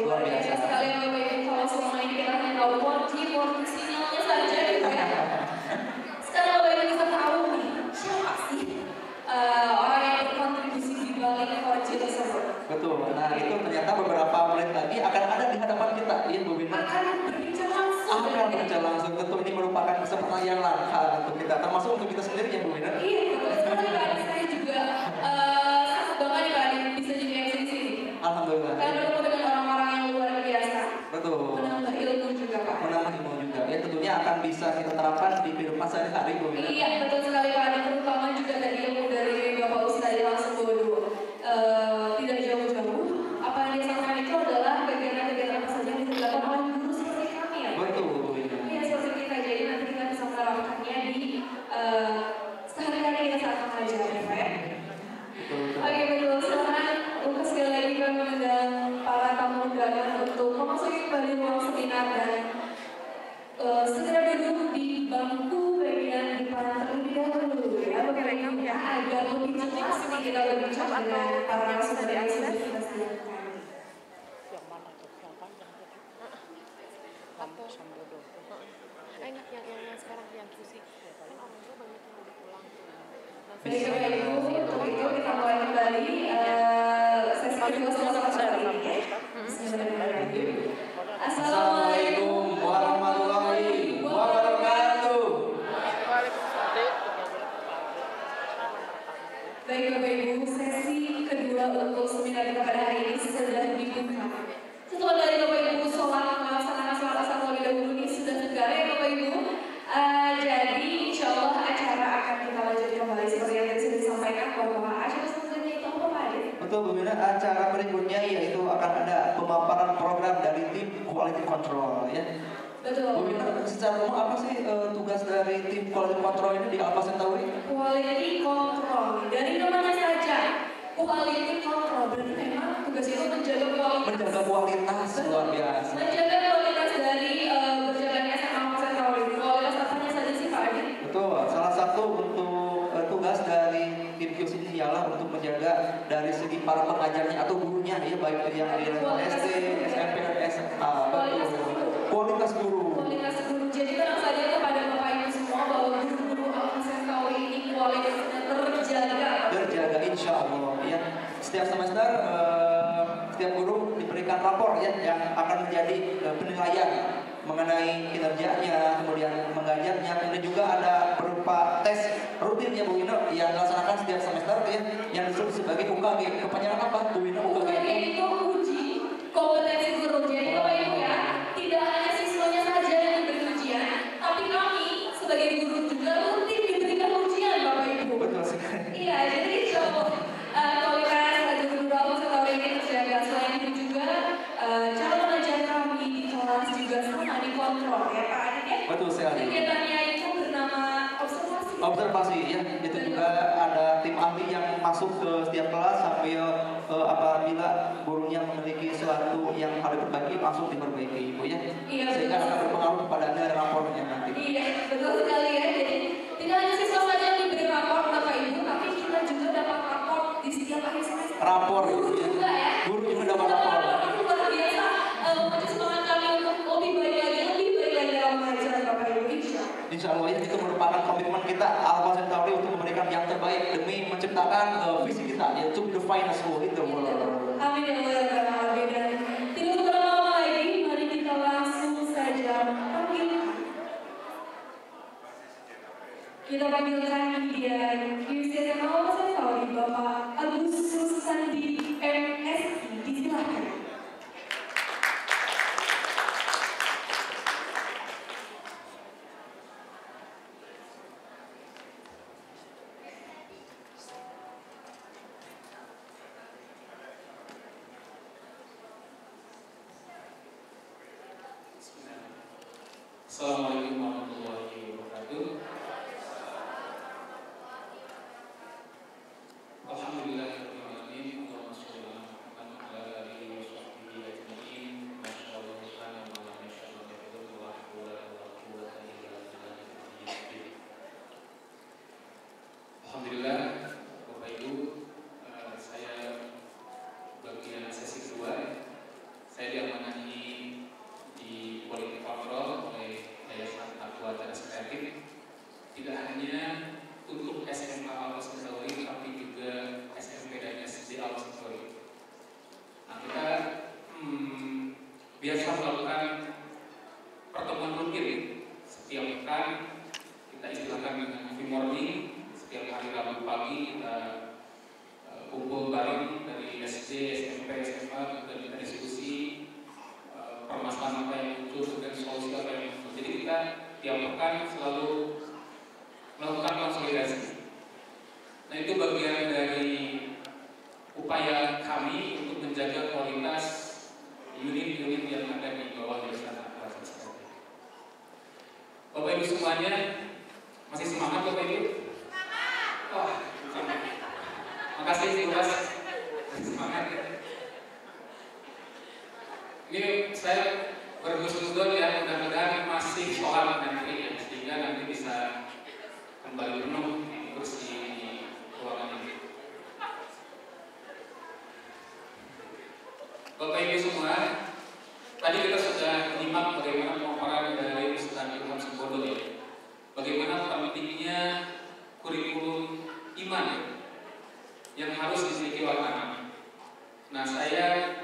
luar biasa sekali Bapak Ibu. Kalau selama ini kita hanya tahu porsi sinyalnya saja gitu ya. Sekarang Bapak Ibu bisa tahu nih, siapa sih orang yang berkontribusi di balik 4G tersebut. Betul, nah itu ternyata beberapa menit lagi akan ada di hadapan kita, ya Bu Wina. Akan berbicara langsung. Akan berbicara langsung, tentu ini merupakan kesempatan yang langka untuk kita, termasuk untuk kita sendiri ya Bu Wina. Iya, betul sekali Pak. Saya juga sangat bangga nih Pak bisa jadi MC di sini. Alhamdulillah. Karena bertemu dengan orang-orang yang luar biasa. Betul. Menambah ilmu juga Pak. Menambah ilmu juga, ya tentunya akan bisa kita terapkan di kehidupan sehari-hari Bu Wina. Iya, betul sekali Pak. Dan terutama juga tadi ilmu dari Bapak Ustadz langsung bodoh. Tidak jauh-jauh, apa yang dia sampaikan itu adalah kegiatan-kegiatan apa saja yang dilakukan oleh guru seperti kami ya. Betul Bu Wina. Iya, seperti kita, jadi nanti kita bisa menerapkannya di sehari-hari kita saat mengajar ya Pak ya. Oke betul, sekarang untuk sekali lagi kami mengundang para tamu undangan untuk memasuki kembali ruang seminar dan segera duduk di bangku bagian depan terlebih dahulu ya Bapak Ibu ya, agar lebih jelas nih kita berbicara dengan para narasumber yang sudah kita siapkan. Enak yang sekarang yang musik kan orangnya banyak yang udah pulang. Baik Bapak Ibu, untuk itu kita mulai kembali sesi kedua sama-sama kali ini ya. Bismillahirrahmanirrahim. Assalamualaikum warahmatullahi wabarakatuh. Baik Bapak Ibu, sesi kedua untuk seminar kita pada hari ini sudah dibuka. Setelah dari Bapak Ibu sholat melaksanakan sholat asar terlebih dahulu ini sudah segar ya Bapak Ibu. Jadi insya Allah acara akan kita lanjut kembali seperti yang tadi sudah disampaikan bahwa acara selanjutnya itu apa Pak Adit? Betul Bu Wina, acara berikutnya yaitu akan ada pemaparan program dari tim quality control ya. Betul. Bu Wina, secara umum apa sih tugas dari tim quality control ini di Alpha Centauri? Quality control, dari namanya saja quality control berarti memang tugas itu menjaga kualitas. Menjaga kualitas luar biasa. Menjaga kualitas dari berjalannya SMA Alpha Centauri. Kualitas apanya saja sih Pak Adit? Betul, salah satu untuk tugas dari tim QC ini ialah untuk menjaga dari segi para pengajarnya atau gurunya ya, baik yang di level SD, SMP, SMA. Kualitas guru. Kualitas guru. Jadi tenang saja kepada Bapak Ibu semua bahwa guru-guru Alpha Centauri ini kualitasnya terjaga. Terjaga insya Allah ya. Setiap semester setiap guru diberikan rapor ya yang akan menjadi penilaian mengenai kinerjanya, kemudian mengajarnya, kemudian juga ada berupa tes rutin ya Bu Wina yang dilaksanakan setiap semester ya, yang disebut sebagai UKG. Kepanjangan apa Bu Wina UKG? UKG itu uji kompetensi guru. Jadi Bapak Ibu ya, tidak hanya siswanya saja yang diberi ujian, tapi kami sebagai guru juga rutin diberikan ujian Bapak Ibu. Betul sekali. Iya, jadi insya Allah kualitas guru Alpha Centauri ini terjaga. Selain itu juga cara mengajar kami di kelas juga sama dikontrol ya Pak Adit ya. Betul sekali. Kegiatannya itu bernama observasi. Observasi ya, itu juga ada tim ahli yang masuk ke setiap kelas sambil apabila gurunya memiliki sesuatu yang harus diperbaiki langsung diperbaiki Ibu ya. Iya, sehingga betul. akan berpengaruh kepada nilai rapornya nanti. Iya, betul sekali ya. Jadi tidak hanya siswa saja yang diberi rapor Bapak Ibu, tapi kita juga dapat rapor di setiap akhir semester. Rapor Guru ya. juga ya. Guru juga dapat rapor. Itu luar biasa. Memacu semangat kami untuk lebih baik lagi dalam mengajar Bapak Ibu. Insya Allah ya, itu merupakan komitmen kita Alpha Centauri untuk memberikan yang terbaik demi menciptakan visi kita yaitu the finest school in the world. Amin ya Allah ya Rabbi. Dan tidak berlama lagi, mari kita langsung saja panggil. Kita panggilkan dia QC Alpha Centauri Bapak Agustus Sandi MSI. Disilakan. Assalamualaikum warahmatullahi wabarakatuh. Alhamdulillahirabbil alamin. Allahumma shalli ala Muhammad wa ala alihi wa sahbihi ajma'in. Masyaallah subhanahu wa ta'ala masyaallah wa la quwwata illa billah. Alhamdulillah Bapak Ibu, saya bagian sesi kedua. Saya diamankan biasa melakukan pertemuan rutin setiap pekan. Kita istilahkan dengan coffee morning. Setiap hari Rabu pagi kita kumpul bareng dari SD, SMP, SMA, dan kita diskusi permasalahan apa yang muncul dan solusi apa yang muncul. Jadi kita tiap pekan selalu melakukan konsolidasi. Nah, itu bagian dari upaya kami untuk menjaga kualitas unit-unit yang ada di bawah Yayasan Akrasia Sejati. Bapak Ibu semuanya, masih semangat Bapak Ibu? Wah, makasih Mas. Semangat. Ini saya berhusnuzon ya, mudah-mudahan masih soal nanti, sehingga nanti bisa kembali penuh kursi ruangan ini. Bapak Ibu semua, tadi kita sudah menyimak bagaimana pemaparan dari Ustaz Ilham Sembodo ya. Bagaimana pentingnya kurikulum iman yang harus dimiliki oleh anak. Nah, saya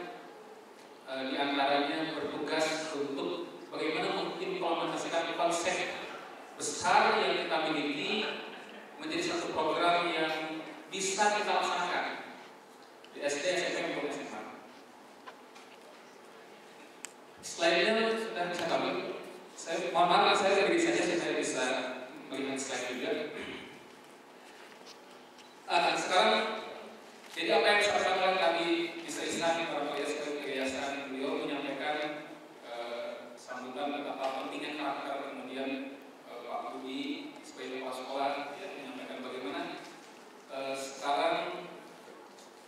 di antaranya bertugas untuk bagaimana mengimplementasikan konsep besar yang kita miliki menjadi satu program yang bisa kita laksanakan di SD, SMP, maupun SMA. Slide-nya sudah bisa kami. Saya mohon maaf, saya dari saja saya bisa melihat slide juga. Sekarang, jadi apa yang disampaikan tadi bisa Ihsan para yayasan beliau menyampaikan sambutan betapa pentingnya karakter, kemudian Pak Budi sebagai kepala sekolah ya, menyampaikan bagaimana sekarang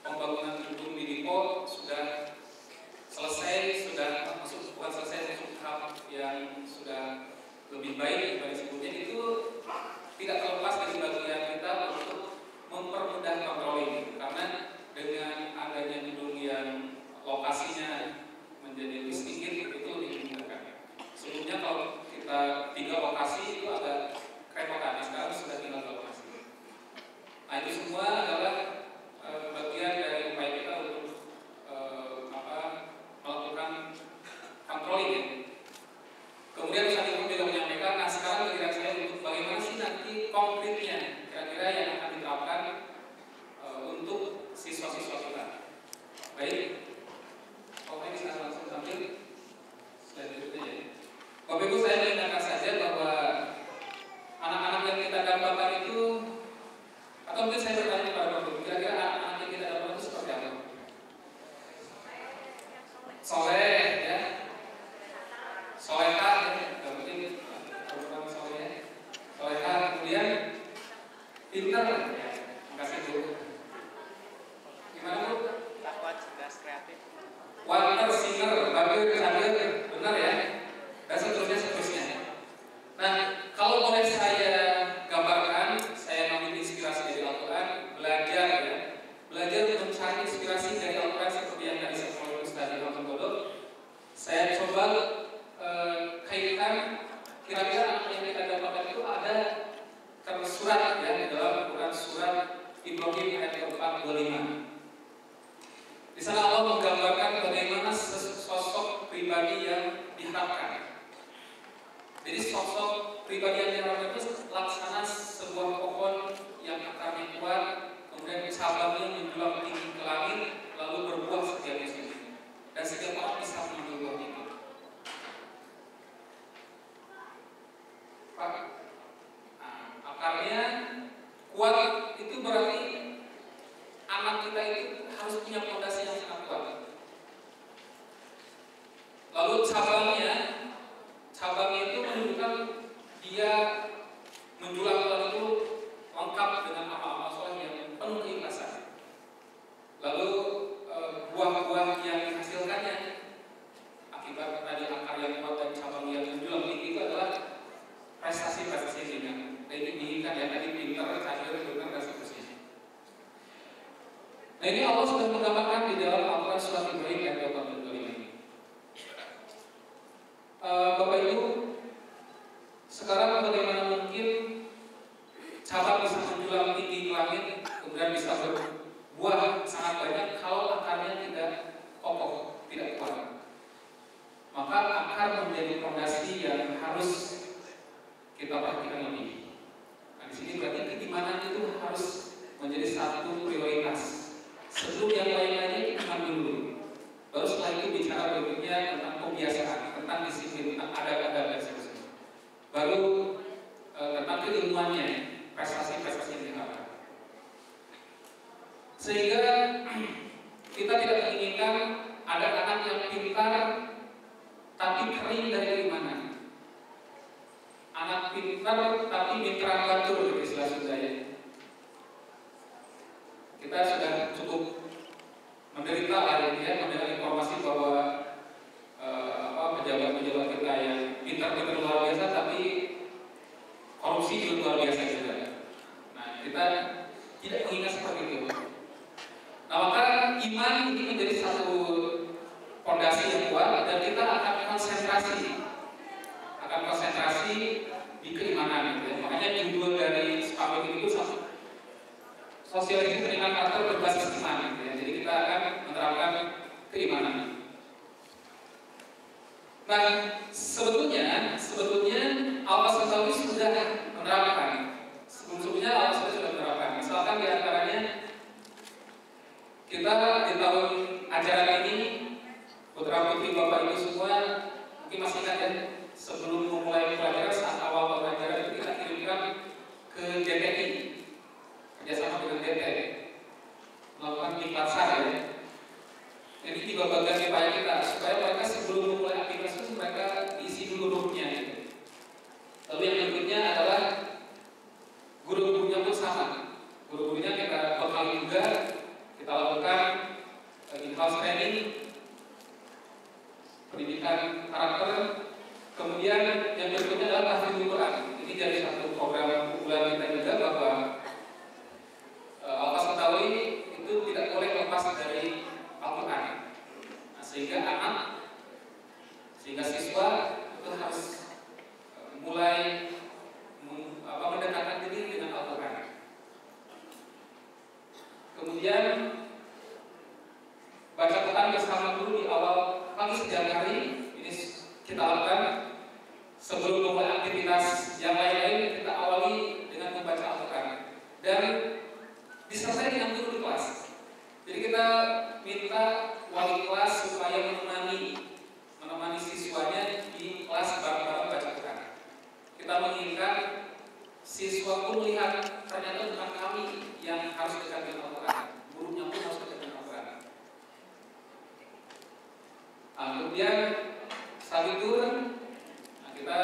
pembangunan gedung di Dipo sudah selesai, sudah masuk bukan selesai, masuk tahap yang sudah lebih baik daripada sebelumnya. Itu tidak terlepas dari bagian kita untuk mempermudah controlling, karena dengan adanya gedung yang lokasinya menjadi sedikit itu dimudahkan. Sebelumnya kalau kita 3 lokasi itu agak kerepotan, sekarang sudah tinggal 2 lokasi. Nah, itu semua adalah bagian dari upaya kita untuk melakukan controlling ya. Kemudian saat itu juga menyampaikan, nah sekarang kira saya untuk bagaimana sih nanti konkretnya kira-kira yang akan diterapkan untuk siswa-siswa kita. Baik, oke, bisa langsung tampil slide berikutnya ya. Bapak Ibu, saya mengingatkan saja bahwa anak-anak yang kita gambarkan itu, atau mungkin saya bertanya kepada Bapak Ibu, kira-kira anak-anak yang kita gambarkan itu seperti apa? Soleh ya, solehah ya, mungkin program soleh, solehah, kemudian pintar ya. Makasih Bu. Gimana Bu? Takwa, cerdas, kreatif. Water, singer, bagus, hadir, benar ya? Dan seterusnya. Nah, kalau boleh saya gambarkan, saya mengambil inspirasi dari Al-Quran, belajar ya, belajar mencari inspirasi dari Al-Quran seperti yang tadi saya sampaikan Ustaz Ilham Sembodo. Saya coba kaitkan kira-kira apa yang kita dapatkan itu ada tersurat ya di dalam Quran surat Ibrahim ayat ke-4 25. Di sana Allah menggambarkan bagaimana sosok pribadi yang diharapkan. Jadi sosok pribadi yang diharapkan itu laksana sebuah pohon yang akarnya kuat, kemudian cabangnya menjulang tinggi ke langit, lalu berbuah setiap musim. Dan setiap orang bisa mengambil buah itu. Pak, akarnya kuat itu berarti anak kita itu harus punya fondasi yang sangat kuat. Lalu cabangnya itu menunjukkan dia menjulang itu lengkap dengan amal-amal soleh yang penuh keikhlasan. Lalu buah-buah yang dihasilkannya akibat tadi akar yang kuat dan cabang yang menjulang tinggi itu adalah prestasi-prestasi yang diinginkan ya, tadi pintar, hadir, benar dan seterusnya. Nah, ini Allah sudah menggambarkan di dalam Al-Quran surat Ibrahim ayat 25 ini. kita perhatikan lebih. Nah, di sini berarti keimanan itu harus menjadi satu prioritas. Sebelum yang lain-lainnya iman dulu. Baru setelah itu bicara berikutnya tentang kebiasaan, tentang disiplin, tentang adab-adab dan seterusnya. Baru tentang keilmuannya, prestasi-prestasi yang diharapkan. Sehingga kita tidak menginginkan ada anak yang pintar tapi kering dari keimanan. Anak pintar tapi mitra batur, istilah Sundanya. Kita sudah cukup menderita hari ini ya, mendengar informasi bahwa pejabat-pejabat kita yang pintar-pintar luar biasa tapi korupsi juga luar biasa juga. Nah, kita tidak mengingat seperti itu. Nah, maka iman ini menjadi satu fondasi yang kuat dan kita akan konsentrasi di keimanan gitu ya. Makanya judul dari spam itu sosialisasi pendidikan karakter berbasis iman gitu ya. Jadi kita akan menerapkan keimanan. Nah, sebetulnya Allah SWT sudah menerapkan. Sebelumnya Allah SWT sudah menerapkan. Misalkan di antaranya kita di tahun ajaran ini, putra putri bapak ibu semua mungkin masih ingat ya, sebelum memulai pelajaran saat awal pelajaran itu kita kirimkan ke DTI, kerjasama dengan DTI, melakukan diklasar ya. Jadi tiga bagian upaya kita supaya mereka sebelum memulai aktivitas itu mereka isi dulu grupnya. Gitu. Lalu yang berikutnya adalah guru-gurunya pun sama. Guru-gurunya kita bekali juga, kita lakukan in-house training, pendidikan karakter. Kemudian yang berikutnya adalah tahfidz Quran. Ini jadi satu program unggulan kita juga bahwa Al-Fas Betawi itu tidak boleh lepas dari Al-Quran. Nah, sehingga siswa itu harus mulai mendekatkan diri dengan Al-Quran. Kemudian baca Quran bersama guru di awal pagi setiap hari. Ini kita lakukan sebelum memulai aktivitas yang lain-lain. Kita awali dengan membaca Al-Quran dan disertai dengan guru di kelas. Jadi kita minta wali kelas supaya menemani siswanya di kelas bareng-bareng baca Quran. Kita menginginkan siswa pun melihat ternyata bukan kami yang harus dekat dengan Al-Quran, gurunya pun harus dekat dengan Al-Quran. Kemudian saat itu kita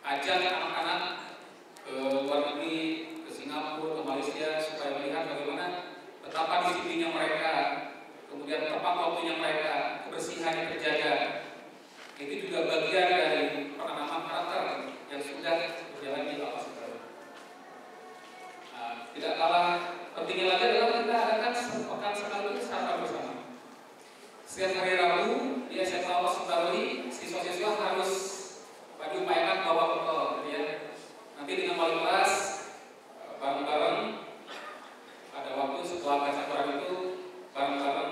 ajak anak-anak ke luar negeri, ke Singapura, ke Malaysia supaya melihat bagaimana betapa disiplinnya mereka, kemudian tepat waktunya mereka, kebersihannya terjaga. Itu juga bagian dari penanaman karakter yang sudah berjalan di Al-Fas Betawi. Tidak kalah pentingnya lagi adalah kita adakan sepekan sekali sarapan bersama. Setiap hari Rabu di SMA Al-Fas Betawi, siswa-siswa harus diupayakan bawa bekal, gitu ya. Nanti dengan wali kelas bareng-bareng ada waktu setelah baca Quran itu bareng-bareng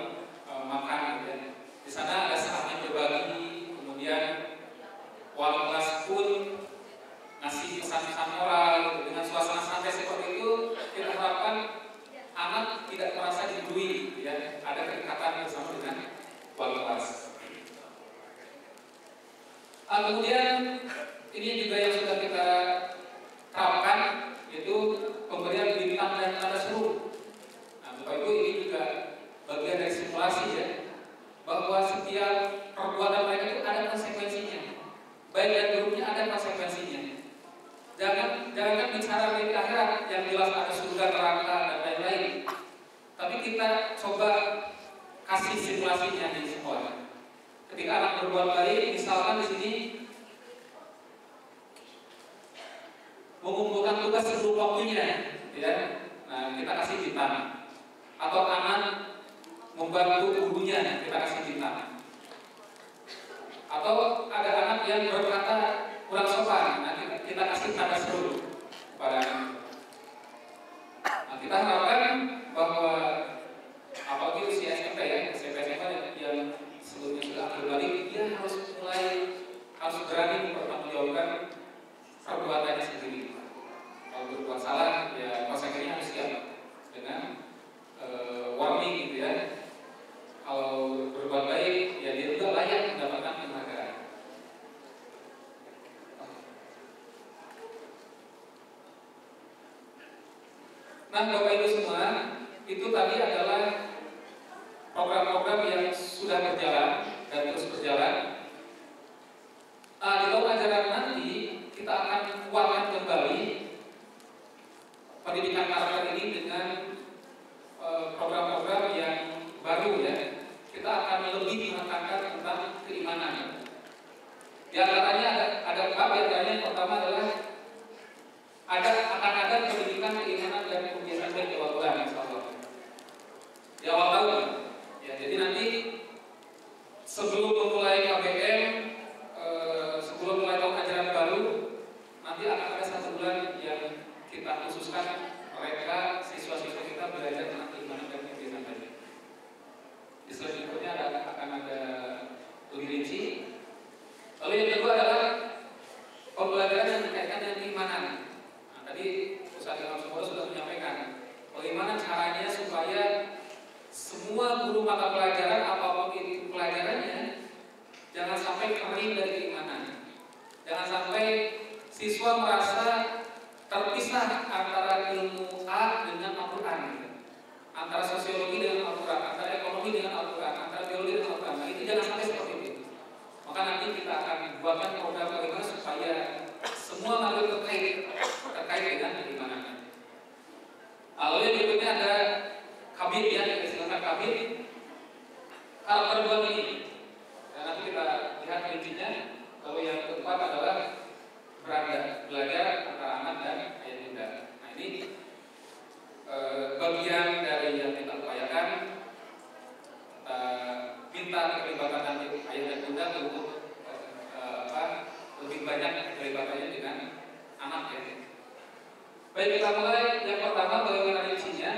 makan, gitu ya. Di sana ada saatnya berbagi, kemudian wali kelas pun ngasih pesan-pesan moral gitu. Dengan suasana santai seperti itu kita harapkan anak tidak merasa digurui, ya. Ada kedekatan bersama dengan wali kelas. Kemudian ini juga yang sudah kita terapkan, yaitu pemberian bintang dan tanda seru. Bapak Ibu, ini juga bagian dari simulasi ya, bahwa setiap perbuatan mereka itu ada konsekuensinya. Baik dan buruknya ada konsekuensinya. Jangan bicara di akhirat yang jelas ada surga, neraka dan lain-lain. Tapi kita coba kasih simulasinya di sekolah. Ketika anak berbuat baik, misalkan di sini mengumpulkan tugas sebelum waktunya, ya. Nah, kita kasih bintang. Atau anak membantu gurunya, kita kasih bintang. Atau ada anak yang berkata kurang sopan, nah kita kasih tanda seru kepada anak. Nah, kita harapkan bahwa apalagi usia SMP ya, SMP yang sebelumnya sudah akil balik, dia harus berani mempertanggungjawabkan perbuatan Nah, Bapak Ibu semua, itu tadi adalah program-program yang sudah berjalan dan terus berjalan. Di tahun ajaran nanti kita akan kuatkan kembali pendidikan karakter ini dengan program-program yang baru ya. Kita akan lebih menekankan tentang keimanan. Di antaranya ada empat. Di antaranya yang pertama adalah akan ada pendidikan keimanan dan kebiasaan baik di awal bulan, insyaallah. Di awal tahun. Ya, jadi nanti sebelum memulai KBM, sebelum mulai tahun ajaran baru, nanti akan ada 1 bulan yang kita khususkan mereka siswa-siswa kita belajar tentang keimanan dan kebiasaan baik. Di slide berikutnya akan ada lebih rinci. Lalu yang kedua adalah pembelajaran yang dikaitkan dengan keimanan. Nah, tadi Ustaz Ilham Sumoro sudah menyampaikan bagaimana caranya supaya semua guru mata pelajaran apapun itu pelajarannya jangan sampai kering dari keimanan. Jangan sampai siswa merasa terpisah antara ilmu A dengan Al-Quran, antara sosiologi dengan Al-Quran, antara ekonomi dengan Al-Quran, antara biologi dengan Al-Quran. Nah, itu jangan sampai seperti itu. Maka nanti kita akan buatkan program bagaimana supaya semua materi terkait dengan keimanan. Lalu yang berikutnya ada kabin ya, yang disebutkan kabin karakter 2 ini. Dan nanti kita lihat rincinya. Lalu yang keempat adalah beranda, belajar antara anak dan ayah bunda. Nah ini bagian dari yang kita upayakan. Minta keterlibatan ayah dan bunda untuk lebih banyak keterlibatannya dengan anak ya. Baik, kita mulai. Yang pertama bagaimana rincinya.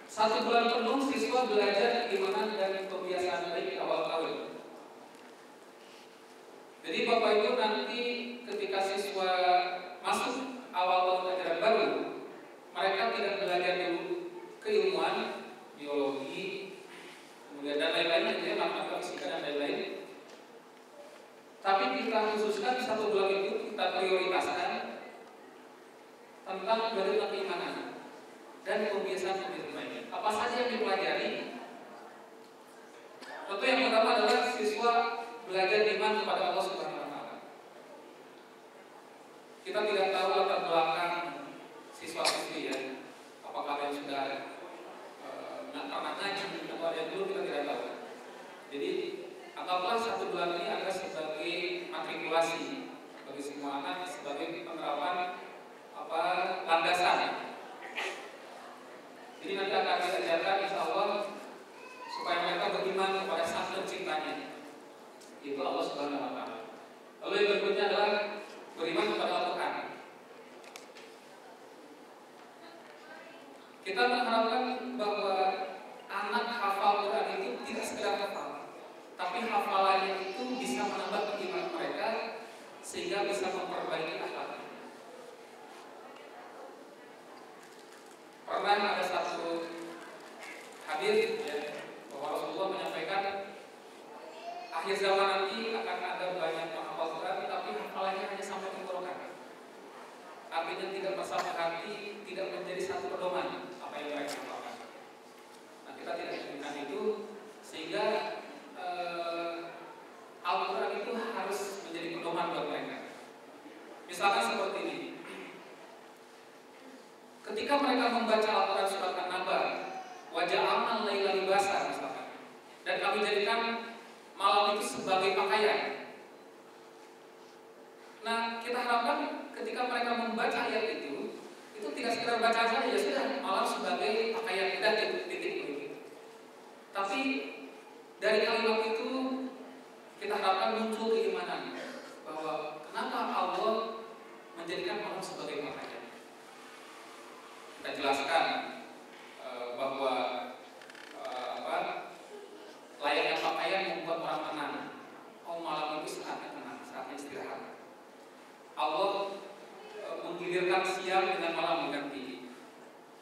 1 bulan penuh siswa belajar keimanan dan kebiasaan baik di awal tahun. Jadi Bapak Ibu nanti ketika siswa masuk awal tahun ajaran baru, mereka tidak belajar dulu keilmuan, biologi, kemudian dan lain-lain, jadi matematika, fisika dan lain-lain. Tapi kita khususkan 1 bulan itu kita prioritaskan tentang belajar keimanan dan kebiasaan baik. Apa saja yang dipelajari? Tentu yang pertama adalah siswa belajar iman kepada Allah Subhanahu wa taala. Kita tidak tahu latar belakang siswa-siswi ya. Apakah yang sudah pernah ngaji atau yang belum, kita tidak tahu. Jadi anggaplah 1 bulan ini adalah sebagai matrikulasi bagi semua anak, sebagai penerapan landasan. Jadi nanti akan diajarkan insya Allah supaya mereka beriman kepada Sang Penciptanya, itu Allah Subhanahu wa taala. Lalu yang berikutnya adalah beriman kepada Al-Quran. Kita mengharapkan bahwa anak hafal Quran itu tidak sekedar hafal, tapi hafalannya itu bisa menambah keimanan mereka sehingga bisa memperbaiki akhlaknya. Pernah ada satu hadis ya, bahwa Rasulullah menyampaikan akhir zaman nanti akan ada banyak menghafal Quran, tapi hafalannya hanya sampai tenggorokan. Artinya tidak masuk hati, tidak menjadi satu pedoman apa yang mereka hafalkan. Nah, kita tidak inginkan itu, sehingga Al-Quran itu harus menjadi pedoman buat mereka. Misalkan seperti ini. Ketika mereka membaca Al-Quran surat An-Naba, waja'alna al-laila libasa misalkan, dan kami jadikan malam itu sebagai pakaian. Nah, kita harapkan ketika mereka membaca ayat itu tidak sekedar baca saja, ya sudah, malam sebagai pakaian, tidak titik begitu. Tapi dari kalimat itu kita harapkan muncul keimanan bahwa kenapa Allah menjadikan malam sebagai pakaian. Kita jelaskan bahwa layaknya pakaian membuat orang tenang. Oh, malam itu saatnya tenang, saatnya istirahat. Allah menggilirkan siang dengan malam mengganti.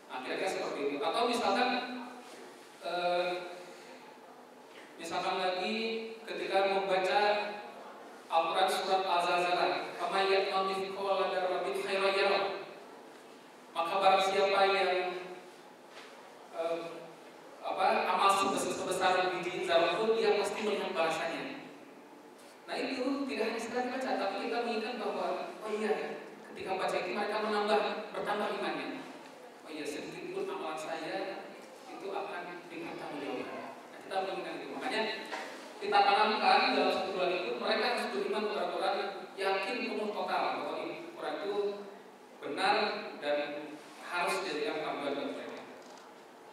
Nah, kira-kira seperti itu. Atau misalkan lagi ketika membaca Al-Quran surat Al-Zalzalah, "Faman ya'mal mithqala dzarratin khairan yarah." sejarah pun dia pasti melihat bahasanya. Nah itu tidak hanya sekali baca, tapi kita mengingat bahwa oh iya, ketika baca itu mereka bertambah imannya. Oh iya, sedikit pun amalan saya itu akan dipertanggungjawabkan. Nah, kita mengingat itu. Makanya kita tanamkan dalam satu bulan itu mereka harus beriman kepada Quran, yakin penuh total bahwa Quran itu benar dan harus dijadikan panduan bagi mereka.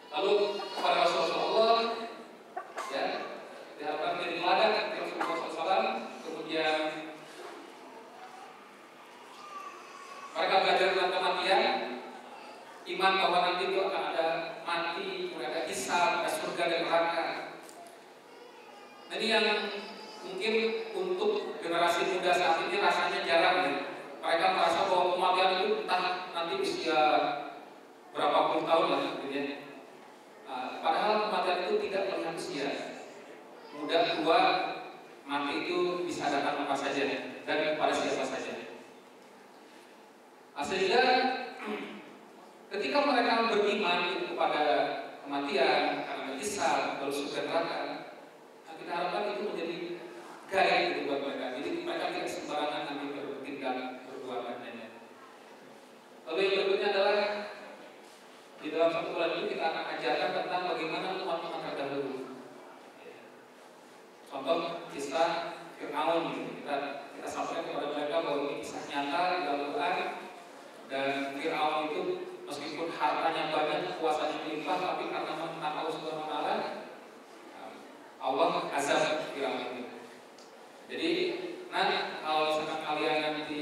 Lalu kepada Rasulullah ya, diharapkan menjadi teladan Rasulullah SAW. Kemudian mereka belajar tentang kematian, iman bahwa nanti itu akan ada mati, kemudian ada hisab, ada surga dan neraka. Nah, ini yang mungkin untuk generasi muda saat ini rasanya jarang ya. Mereka merasa bahwa kematian itu entah nanti usia berapa puluh tahun lah gitu ya. Padahal kematian itu tidak melihat usia. Muda, tua, mati itu bisa datang apa saja dan kepada siapa saja. Sehingga ketika mereka beriman kepada kematian, karena hisab, lalu surga neraka, kita harapkan itu menjadi guide gitu buat mereka. Jadi mereka tidak sembarangan nanti bertindak berbuat lainnya. Lalu yang berikutnya adalah di dalam satu bulan ini kita akan ajarkan tentang bagaimana umat-umat terdahulu. Contoh kisah Fir'aun, kita sampaikan kepada mereka bahwa ini kisah nyata di dalam Quran, dan Fir'aun itu meskipun hartanya banyak, kuasanya melimpah, tapi karena menentang Allah Subhanahu wa Ta'ala, Allah azab Fir'aun itu. Jadi, kalau misalkan kalian nanti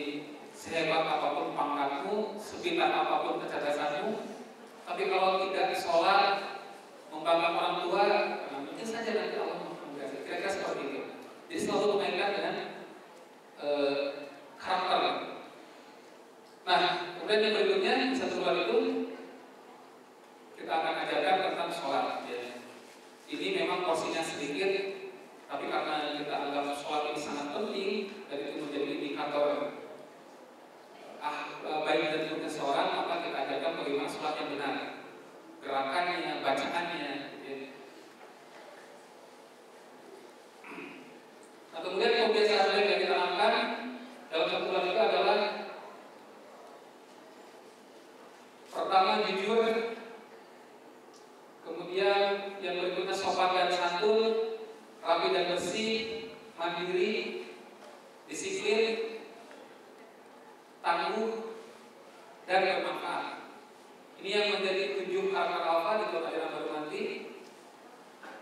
sehebat apapun pangkatmu, sepintar apapun kecerdasanmu, tapi kalau tidak sholat, membanggakan orang tua, mungkin saja nanti Allah mengasih. Kira-kira seperti itu. Jadi selalu mengaitkan dengan karakter. Nah, kemudian yang berikutnya di satu bulan itu kita akan ajarkan tentang sholat. Ya. Ini memang porsinya sedikit, tapi karena kita anggap sholat ini sangat penting dan itu menjadi indikator baik dan buruknya seorang, maka kita ajarkan bagaimana sholat yang benar, gerakannya, bacaannya. Ya. Nah, kemudian kebiasaan lain yang kita lakukan dalam satu bulan itu adalah pertama jujur, kemudian yang berikutnya sopan dan santun, rapi dan bersih, mandiri, disiplin, tangguh, dan bermanfaat. Ini yang menjadi 7 karakter alfa di dalam ajaran baru nanti.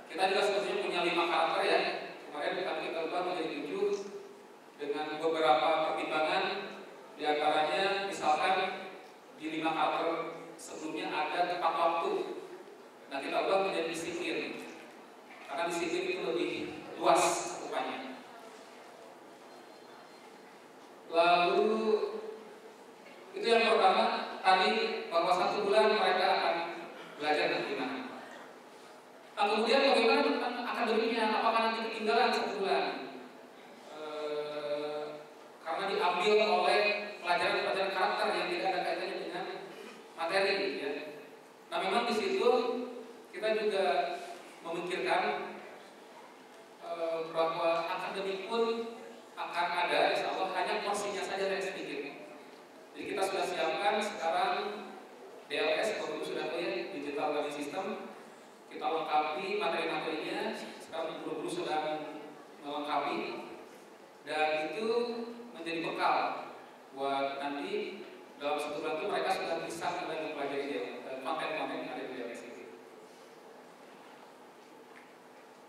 Kita juga sebetulnya punya 5 karakter ya. Kemarin kita ubah menjadi 7 dengan beberapa pertimbangan. Di antaranya misalkan di 5 karakter sebelumnya ada tepat waktu. Nah, kita ubah menjadi disiplin. Karena disiplin itu lebih luas cakupannya. Lalu itu yang pertama tadi, bahwa 1 bulan mereka akan belajar tentang iman. Nah, kemudian bagaimana tentang akademinya? Apakah nanti ketinggalan 1 bulan? Karena diambil oleh pelajaran-pelajaran karakter yang tidak ada kaitannya dengan materi. Ya. Nah, memang di situ kita juga memikirkan bahwa akademik pun akan ada, insya Allah, hanya porsinya saja yang sedikit. Jadi kita sudah siapkan sekarang DLS, kalau sudah punya digital learning system, kita lengkapi materi-materinya. Sekarang guru-guru sudah melengkapi, dan itu menjadi bekal buat nanti dalam 1 bulan itu mereka sudah bisa mulai mempelajari konten-konten yang ada di DLS itu.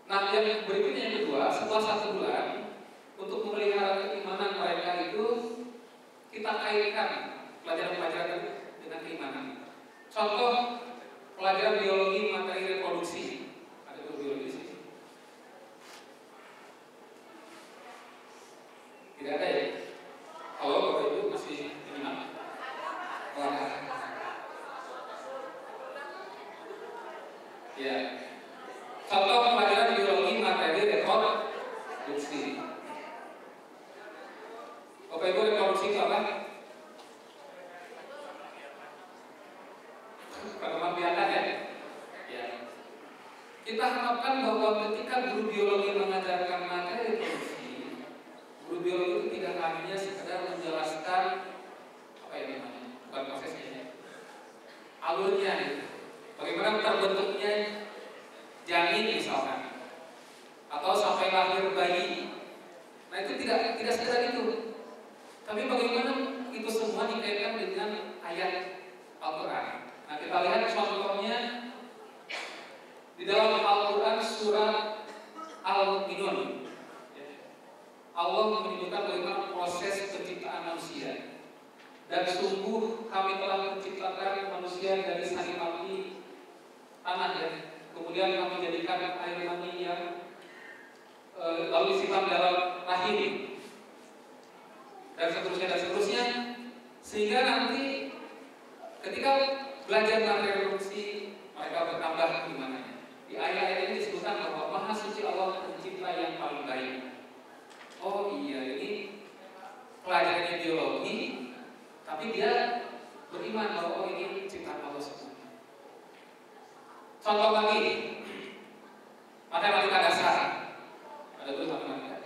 Nah, yang berikutnya yang kedua, setelah 1 bulan untuk memelihara keimanan mereka itu kita kaitkan pelajaran-pelajaran dengan keimanan. Contoh pelajaran biologi materi reproduksi. Ada tuh biologi di sini? Tidak ada ya? Kalau Bapak Ibu masih ingat? Ya. Contoh pelajaran biologi materi reproduksi. Bapak Ibu, reproduksi itu apa? Perkembang biakan ya? Ya. ketika guru biologi mengajarkan materi reproduksi, guru biologi itu tidak hanya sekedar menjelaskan apa ya namanya, bukan prosesnya, alurnya, gitu. Bagaimana terbentuknya janin misalkan, atau sampai lahir bayi. Nah itu tidak sekedar itu, tapi bagaimana itu semua dikaitkan dengan ayat Al-Quran. Nah kita lihat contohnya di dalam Al-Quran surat Al-Mu'minun. Allah menyebutkan bagaimana proses penciptaan manusia. Dan sungguh kami telah menciptakan manusia dari sari api tanah ya. Kemudian kami jadikan air mani yang lalu disimpan dalam rahim dan seterusnya, sehingga nanti ketika belajar materi reproduksi mereka bertambah imanannya. Di ayat-ayat ini disebutkan bahwa Maha Suci Allah pencipta yang paling baik. Oh iya, ini pelajarannya biologi, tapi dia beriman bahwa oh ini ciptaan Allah semua. Contoh lagi, matematika dasar. Ada dulu matematika?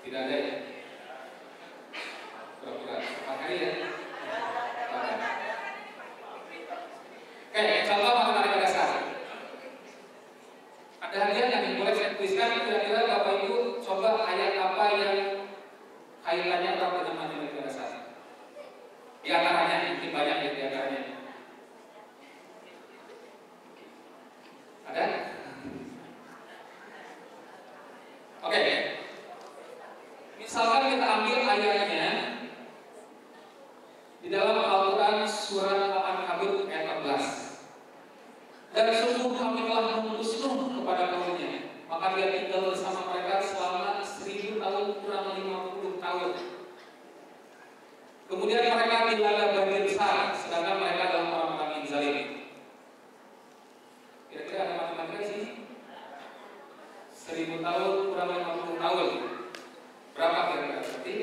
Tidak ada ya? Pura-pura pakai ya? Oke, contoh matematika dasar. Ada hadiah yang boleh saya tuliskan, kira-kira Bapak Ibu coba ayat apa yang kaitannya erat dengan matematika dasar. Di antaranya, mungkin banyak ya di antaranya. Ada? Oke. Misalkan kita ambil ayatnya di dalam Al-Quran surat Al-Ankabut ayat 14. Dan sungguh kami telah mengutus Nuh kepada kaumnya, maka dia tinggal bersama mereka selama 1000 tahun kurang 50 tahun. Kemudian mereka dilanda banjir besar, sedangkan mereka adalah orang-orang yang zalim. Kira-kira ada matematika di sini? 1000 tahun kurang 50 tahun. Berapa kira-kira? Berarti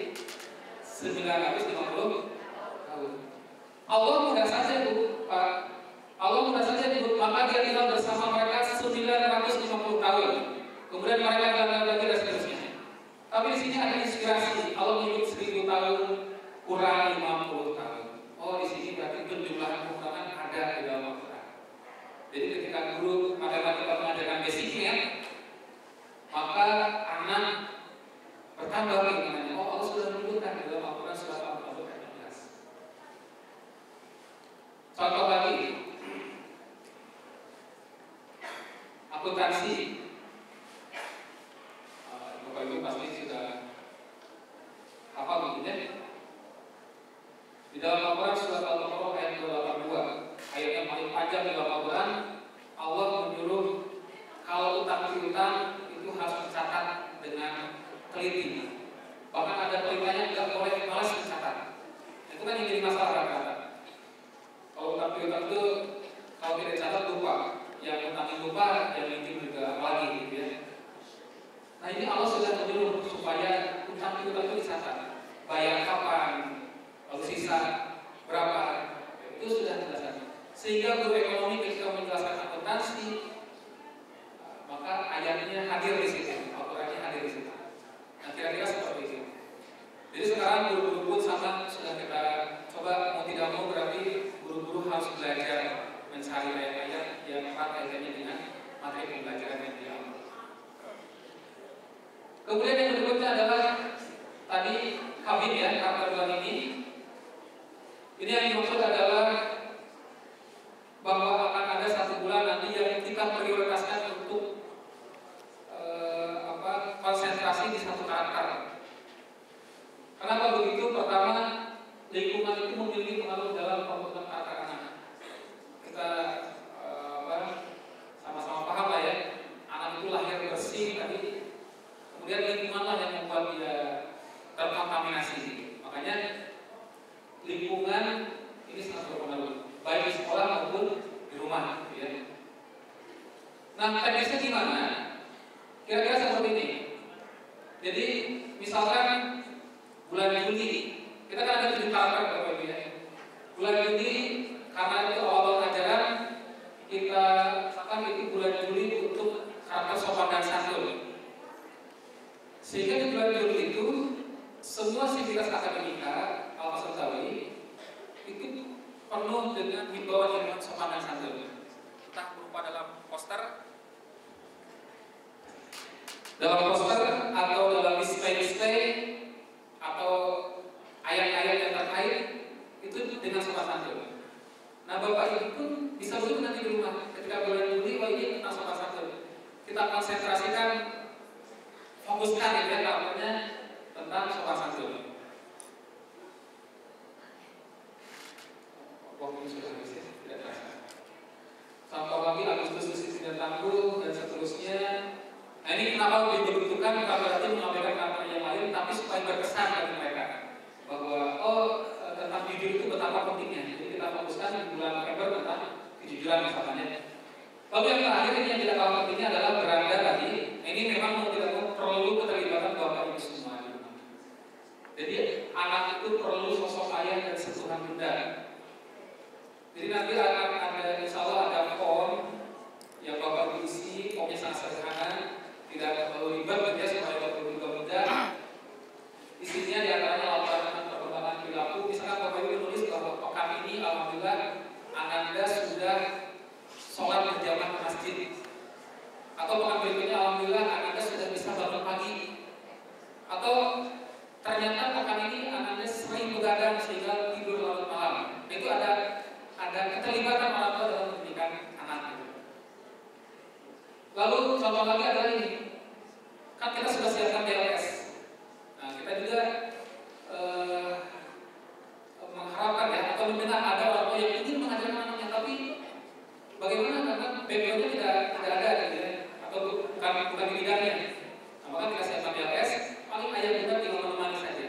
950 tahun. Allah mudah saja Bu, Pak. Allah mudah saja Bu, maka dia tinggal bersama mereka 950 tahun. Kemudian mereka dilanda banjir dan seterusnya. Tapi di sini ada inspirasi. Allah menyebut 1000 tahun kurang 50 tahun. Oh, di sini berarti penjumlahan pengurangan ada di dalam Al-Quran. Jadi ketika guru matematika mengajarkan basicnya, maka anak bertambah keinginannya. Oh, Allah sudah menyebutkan di dalam Al-Quran surat Al-Ankabut ayat 14. Contoh lagi, akuntansi. Bapak Ibu pasti sudah hafal mungkin ya. Di dalam Al-Quran surat Al-Baqarah ayat 82, ayat yang paling panjang di dalam Al-Quran, Allah menyuruh kalau utang piutang itu harus dicatat dengan teliti. Bahkan ada perintahnya tidak boleh malas mencatat. Itu kan yang jadi masalah kata. Kalau utang piutang itu kalau tidak dicatat lupa, yang utangin lupa, yang minjem juga lagi gitu ya. Nah ini Allah sudah menyuruh supaya utang piutang itu dicatat. Bayar kapan, lalu sisa berapa, itu sudah dijelaskan. Sehingga guru ekonomi ketika menjelaskan akuntansi, maka ayatnya hadir di situ, Al-Qurannya hadir di situ. Nah kira-kira seperti itu. Jadi sekarang guru-guru pun sama sudah kita coba mau tidak mau berarti guru-guru harus belajar mencari ayat-ayat yang erat kaitannya dengan materi pembelajaran yang diambil. Kemudian yang berikutnya adalah tadi Habib ya, kabar ini. Ini yang dimaksud adalah bahwa akan ada satu bulan nanti yang kita prioritaskan untuk konsentrasi di satu karakter. Kenapa begitu? Pertama, lingkungan itu memiliki pengaruh dalam pembentukan karakter anak. Kita sama-sama paham lah ya. Anak itu lahir bersih tadi, kemudian lingkunganlah yang membuat dia terkontaminasi. Makanya lingkungan ini sangat berpengaruh, baik di sekolah maupun di rumah. Ya. Nah, teknisnya gimana? Kira-kira seperti ini. Jadi, misalkan bulan Juli, kita kan ada 7 karakter Bapak Ibu ya. Bulan Juli, karena itu awal ajaran, kita misalkan itu semua sivitas akademika Al-Fasawi itu penuh dengan himbauan yang sopan dan santun, entah berupa dalam poster atau dalam display atau ayat-ayat yang terkait itu dengan sopan santun. Nah, Bapak Ibu pun bisa begitu nanti di rumah ketika bulan Juli, wah ini tentang sopan santun. Kita konsentrasikan, fokuskan gitu ya namanya tentang sopan santun. Waktu sudah habis ya, tidak terasa. Sampai lagi Agustus tidak tangguh dan seterusnya. Nah ini kenapa dibentukkan, bukan berarti mengabaikan karakter yang lain, tapi supaya berkesan bagi mereka bahwa tentang jujur itu betapa pentingnya. Jadi kita fokuskan di bulan November tentang kejujuran misalnya. Lalu yang terakhir ini yang tidak kalah pentingnya adalah beranda tadi. Ini memang mau tidak mau perlu keterlibatan Bapak Ibu semua. Jadi anak itu perlu sosok ayah dan sentuhan bunda. Jadi nanti akan ada, insya Allah ada form yang Bapak Ibu isi, formnya sangat sederhana, tidak terlalu ribet ya supaya Bapak Ibu juga mudah. Isinya diantaranya laporan tentang perkembangan perilaku. Misalkan Bapak Ibu menulis bahwa pekan ini alhamdulillah Ananda sudah sholat berjamaah ke masjid. Atau pekan berikutnya alhamdulillah Ananda sudah bisa bangun pagi. Atau ternyata pekan ini Ananda sering begadang sehingga tidur larut malam. Itu ada keterlibatan orang tua dalam pendidikan anak. Lalu contoh lagi adalah ini, kan kita sudah siapkan DLS. Nah kita juga mengharapkan ya atau mendengar ada orang tua yang ingin mengajarkan anaknya, tapi bagaimana karena backgroundnya tidak ada gitu ya, atau bukan di bidangnya. Nah, maka kita siapkan DLS, paling ayah bunda tinggal menemani saja.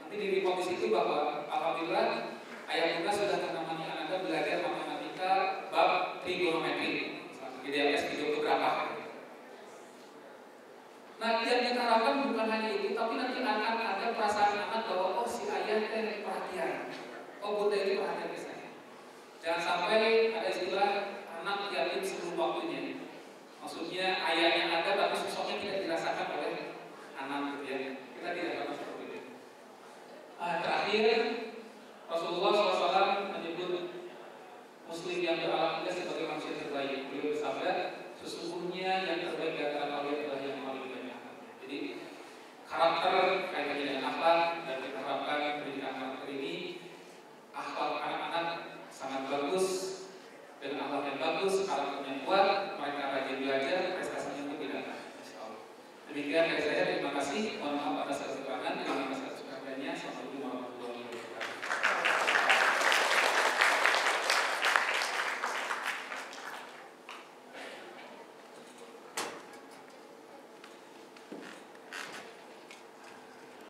Nanti di report di situ bahwa alhamdulillah ayah bunda sudah menemani Ananda belajar matematika bab trigonometri. Di DLS video beberapa. Nah, yang kita harapkan bukan hanya itu, tapi nanti akan ada perasaan anak bahwa oh si ayah perhatian, oh bunda ini perhatian ke saya. Jangan sampai ada istilah anak yatim sebelum waktunya. Maksudnya ayahnya ada tapi sosoknya tidak dirasakan oleh anak gitu ya. Kita tidak akan seperti itu. Terakhir Rasulullah SAW menyebut Muslim yang berakhlak mulia sebagai manusia terbaik. Beliau bersabda, sesungguhnya yang terbaik di antara kalian adalah yang paling banyak. Jadi karakter kaitannya dengan akhlak, dan kita harapkan pendidikan karakter ini akhlak anak-anak sangat bagus, dengan akhlak yang bagus, karakternya kuat, mereka rajin belajar, prestasinya pun tidak. Demikian dari saya, terima kasih. Mohon maaf atas kekurangan, terima kasih atas perhatiannya. Assalamualaikum warahmatullahi wabarakatuh.